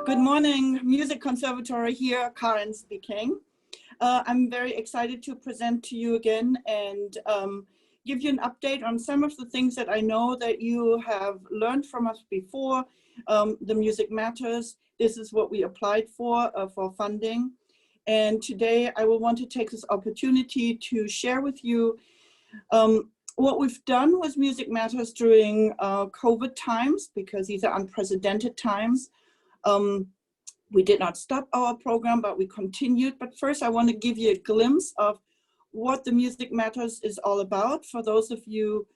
Good morning, Music Conservatory here, Karen speaking. I'm very excited to present to you again and give you an update on some of the things that I know that you have learned from us before. The Music Matters, this is what we applied for funding. And today I will want to take this opportunity to share with you what we've done with Music Matters during COVID times, because these are unprecedented times. We did not stop our program, but we continued. But first, I want to give you a glimpse of what the Music Matters is all about for those of you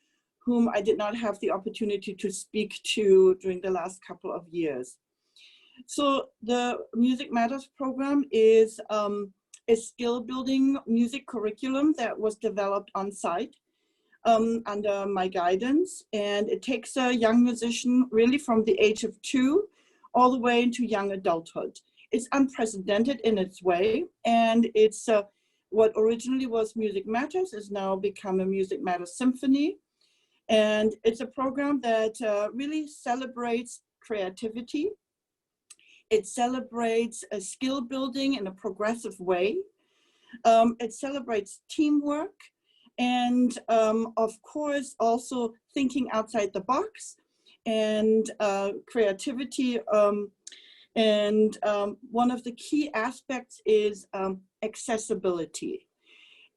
whom I did not have the opportunity to speak to during the last couple of years. So the Music Matters program is a skill-building music curriculum that was developed on site under my guidance. And it takes a young musician really from the age of 2 all the way into young adulthood. It's unprecedented in its way, and it's what originally was Music Matters is now become a Music Matters Symphony. And it's a program that really celebrates creativity. It celebrates a skill building in a progressive way. It celebrates teamwork and of course also thinking outside the box and creativity, and one of the key aspects is accessibility.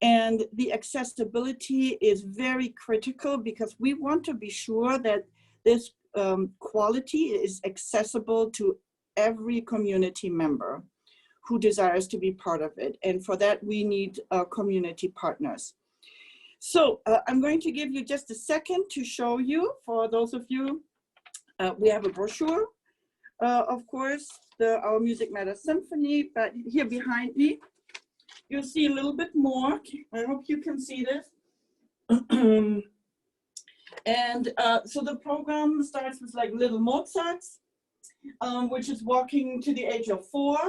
And the accessibility is very critical because we want to be sure that this quality is accessible to every community member who desires to be part of it. And for that, we need community partners. So I'm going to give you just a second to show you, for those of you, we have a brochure, of course, our Music Matters Symphony, but here behind me, you'll see a little bit more. I hope you can see this. And so the program starts with like little Mozarts, which is walking to the age of 4.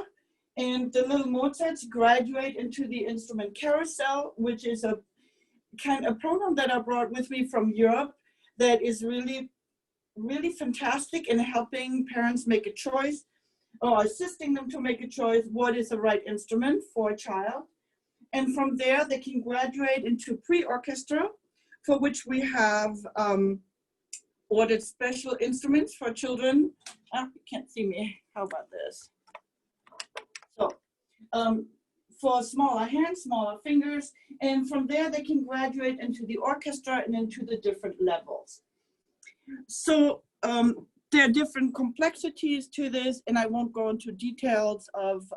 And the little Mozarts graduate into the instrument carousel, which is a kind of program that I brought with me from Europe that is really fantastic in helping parents make a choice or assisting them to make a choice what is the right instrument for a child. And from there, they can graduate into pre-orchestra, for which we have ordered special instruments for children. Oh, you can't see me. How about this? So, for smaller hands, smaller fingers, and from there they can graduate into the orchestra and into the different levels. So there are different complexities to this, and I won't go into details of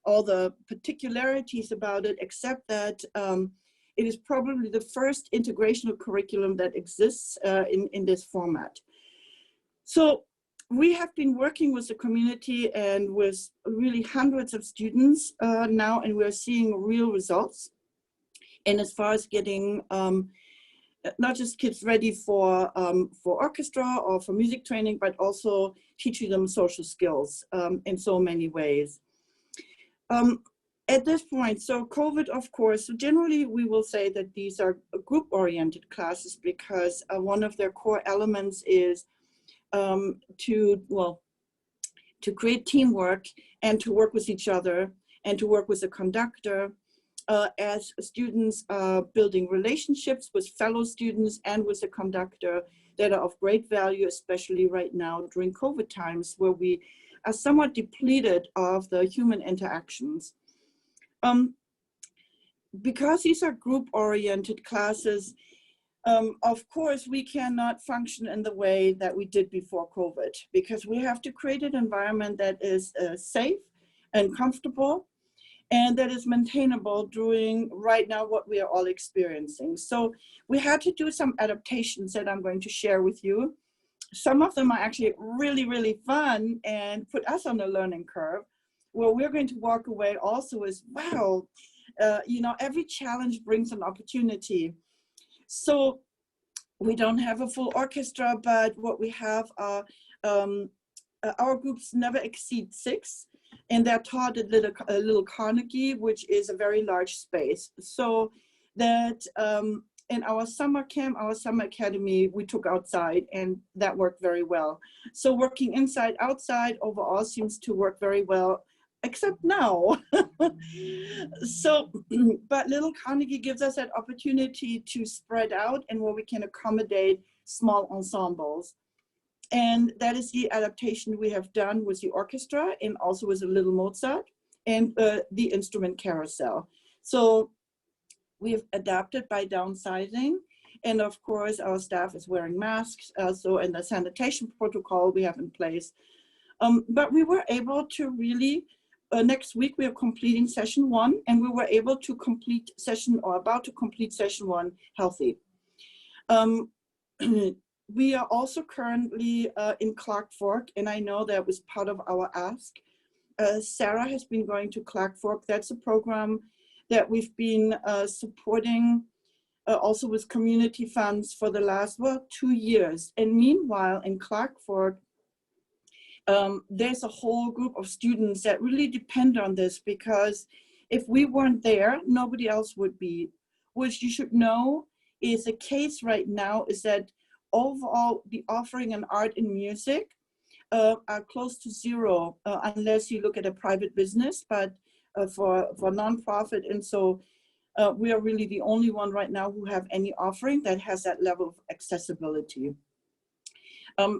all the particularities about it, except that it is probably the first integrational curriculum that exists in this format. So we have been working with the community and with really hundreds of students now, and we're seeing real results. And as far as getting not just kids ready for orchestra or for music training, but also teaching them social skills in so many ways. At this point, so COVID, of course, so generally we will say that these are group-oriented classes because one of their core elements is to create teamwork and to work with each other and to work with the conductor as students are building relationships with fellow students and with the conductor that are of great value, especially right now during COVID times where we are somewhat depleted of the human interactions. Because these are group-oriented classes, of course, we cannot function in the way that we did before COVID because we have to create an environment that is safe and comfortable and that is maintainable during right now what we are all experiencing. So we had to do some adaptations that I'm going to share with you. Some of them are actually really fun and put us on a learning curve where we're going to walk away also with, wow, you know, every challenge brings an opportunity. So we don't have a full orchestra, but what we have are, our groups never exceed 6, and they're taught at Little Carnegie, which is a very large space. So that And our summer camp, our summer academy, we took outside, and that worked very well. So working inside, outside overall seems to work very well, except now. So, but Little Carnegie gives us that opportunity to spread out and where we can accommodate small ensembles. And that is the adaptation we have done with the orchestra and also with a Little Mozart and the instrument carousel. So we have adapted by downsizing. And of course, our staff is wearing masks. So in the sanitation protocol we have in place. But we were able to really, next week we are completing session 1, and we were able to complete session, or about to complete session 1 healthy. We are also currently in Clark Fork, and I know that was part of our ask. Sarah has been going to Clark Fork. That's a program that we've been supporting also with community funds for the last, well, 2 years. And meanwhile, in Clark Fork, there's a whole group of students that really depend on this, because if we weren't there, nobody else would be. Which you should know is the case right now is that overall the offering in art and music are close to zero, unless you look at a private business, but for nonprofit. And so we are really the only one right now who have any offering that has that level of accessibility.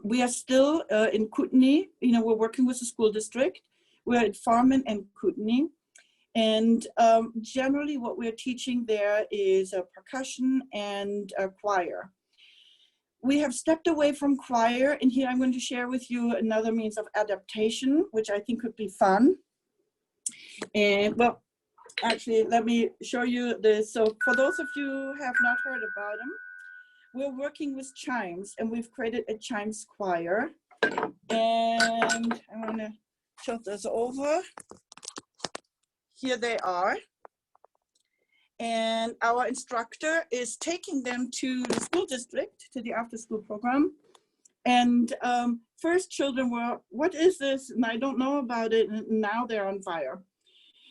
We are still in Kootenai. You know, we're working with the school district. We're at Farman and Kootenai. And generally what we're teaching there is percussion and choir. We have stepped away from choir, and here I'm going to share with you another means of adaptation, which I think could be fun. And well, actually, let me show you this. So for those of you who have not heard about them, we're working with chimes, and we've created a chimes choir. And I want to show this over. Here they are. And our instructor is taking them to the school district, to the after school program. And first children were, what is this? And I don't know about it. And now they're on fire.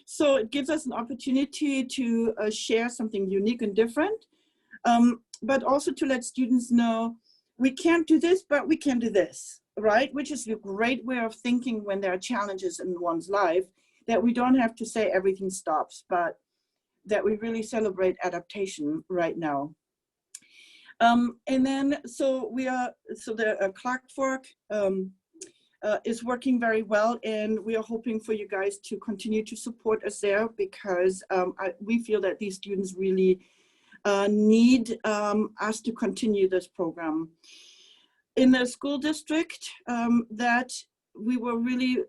So it gives us an opportunity to share something unique and different, but also to let students know we can't do this, but we can do this, right? Which is a great way of thinking when there are challenges in one's life, that we don't have to say everything stops, but that we really celebrate adaptation right now. And then, so the Clark Fork is working very well, and we are hoping for you guys to continue to support us there, because we feel that these students really need us to continue this program. In the school district, that we were really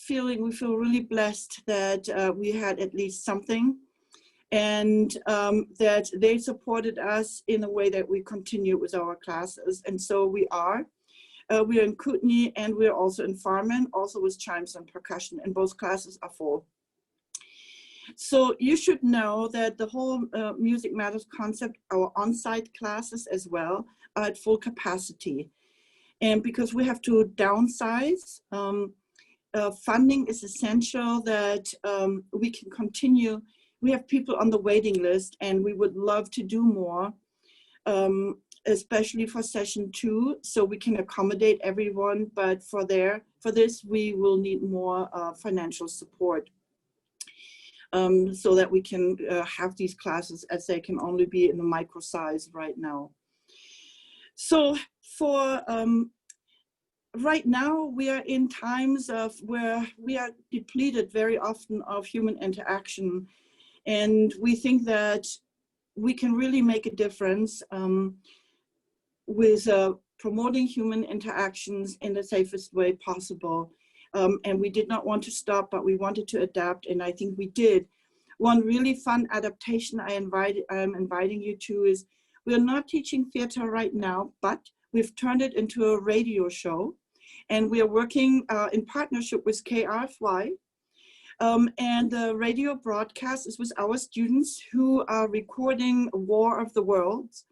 we feel really blessed that we had at least something, and that they supported us in a way that we continue with our classes. And so we are in Kootenai, and we're also in Farman, also with chimes and percussion, and both classes are full. So you should know that the whole Music Matters concept, our on-site classes as well, are at full capacity. And because we have to downsize, funding is essential that we can continue. We have people on the waiting list, and we would love to do more, especially for session 2, so we can accommodate everyone. But for this, we will need more financial support, so that we can have these classes, as they can only be in the micro size right now. So for right now, we are in times of where we are depleted very often of human interaction. And we think that we can really make a difference with promoting human interactions in the safest way possible. And we did not want to stop, but we wanted to adapt, and I think we did. One really fun adaptation I'm inviting you to is, we're not teaching theater right now, but we've turned it into a radio show, and we are working in partnership with KRFY. And the radio broadcast is with our students who are recording War of the Worlds,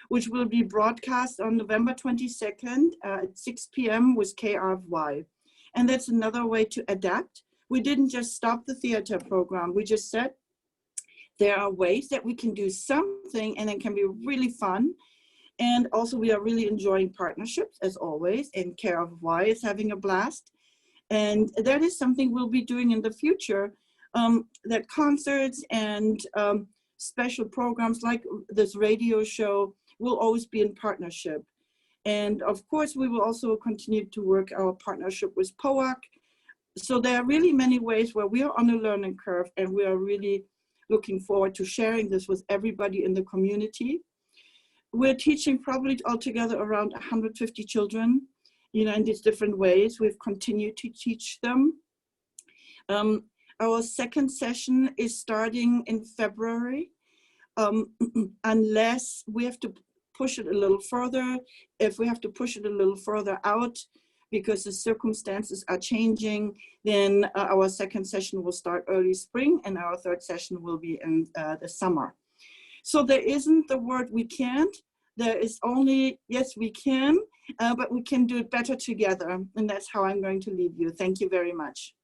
which will be broadcast on November 22nd at 6 p.m. with KRFY. And that's another way to adapt. We didn't just stop the theater program. We just said, there are ways that we can do something and it can be really fun. And also we are really enjoying partnerships as always, and Care of Why is having a blast. And that is something we'll be doing in the future, that concerts and special programs like this radio show will always be in partnership. And of course, we will also continue to work our partnership with POAC. So there are really many ways where we are on a learning curve, and we are really looking forward to sharing this with everybody in the community. We're teaching probably altogether around 150 children, in these different ways. We've continued to teach them. Our second session is starting in February, unless we have to push it a little further. If we have to push it a little further out because the circumstances are changing, then our second session will start early spring, and our third session will be in the summer. So there isn't the word we can't. There is only, yes, we can, but we can do it better together. And that's how I'm going to leave you. Thank you very much.